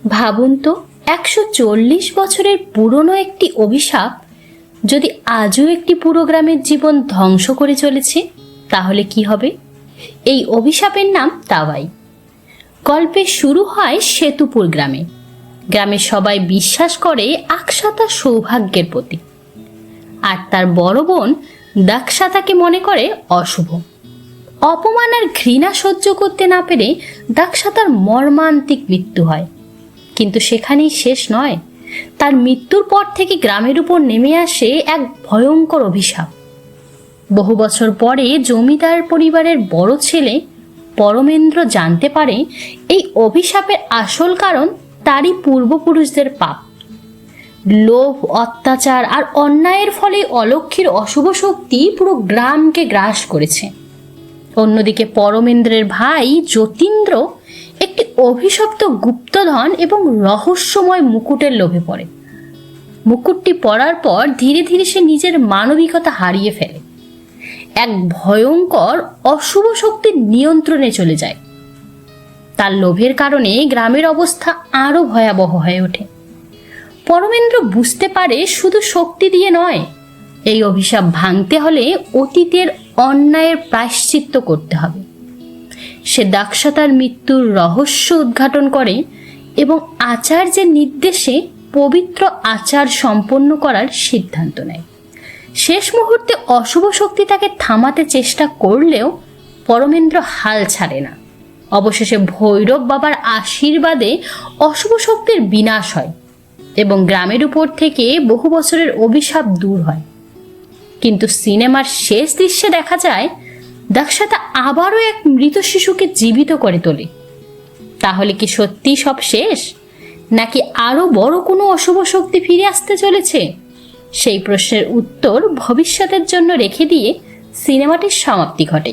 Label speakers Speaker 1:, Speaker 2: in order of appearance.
Speaker 1: ভাবুন তো, 140 বছরের পুরনো একটি অভিশাপ যদি আজও একটি পুরো গ্রামের জীবন ধ্বংস করে চলেছে, তাহলে কি হবে? এই অভিশাপের নাম তাওয়াই। গল্পের শুরু হয় সেতুপুর গ্রামে। গ্রামের সবাই বিশ্বাস করে আকসা তার সৌভাগ্যের প্রতীক, আর তার বড় বোন দাক্ষা তাকে মনে করে অশুভ। অপমান আর ঘৃণা সহ্য করতে না পেরে দাক্ষা তার মর্মান্তিক মৃত্যু হয়। কিন্তু সেখানেই শেষ নয়। তার মৃত্যুর পর থেকে গ্রামের উপর নেমে আসে এক ভয়ঙ্কর অভিশাপ। বহু বছর পরে জমিদার পরিবারের বড় ছেলে পরমেন্দ্র জানতে পারে এই অভিশাপের আসল কারণ তারই পূর্বপুরুষদের পাপ। লোভ, অত্যাচার আর অন্যায়ের ফলে অলক্ষীর অশুভ শক্তি পুরো গ্রামকে গ্রাস করেছে। অন্যদিকে পরমেন্দ্রের ভাই যতীন্দ্র একটি অভিশপ্ত গুপ্তধন এবং রহস্যময় মুকুটের লোভে পড়ে। মুকুটটি পরার পর ধীরে ধীরে সে নিজের মানবিকতা হারিয়ে ফেলে। এক ভয়ঙ্কর অশুভ শক্তির নিয়ন্ত্রণে চলে যায়। তার লোভের কারণে গ্রামের অবস্থা আরো ভয়াবহ হয়ে ওঠে। পরমেন্দ্র বুঝতে পারে শুধু শক্তি দিয়ে নয়, এই অভিশাপ ভাঙতে হলে অতীতের অন্যায়ের প্রায়শ্চিত্ত করতে হবে। সে দাক্ষা তার মৃত্যুর রহস্য উদ্ঘাটন করে এবং আচার্যের নির্দেশে পবিত্র আচার সম্পন্ন করার সিদ্ধান্ত নেয়। শেষ মুহূর্তে অশুভ শক্তি তাকে থামাতে চেষ্টা করলেও পরমেন্দ্র হাল ছাড়ে না। অবশেষে ভৈরব বাবার আশীর্বাদে অশুভ শক্তির বিনাশ হয় এবং গ্রামের উপর থেকে বহু বছরের অভিশাপ দূর হয়। কিন্তু সিনেমার শেষ দৃশ্যে দেখা যায় দাক্ষা আবারও এক মৃত শিশুকে জীবিত করে তোলে। তাহলে কি সত্যি সব শেষ, নাকি আরো বড় কোনো অশুভ শক্তি ফিরে আসতে চলেছে? সেই প্রশ্নের উত্তর ভবিষ্যতের জন্য রেখে দিয়ে সিনেমাটির সমাপ্তি ঘটে।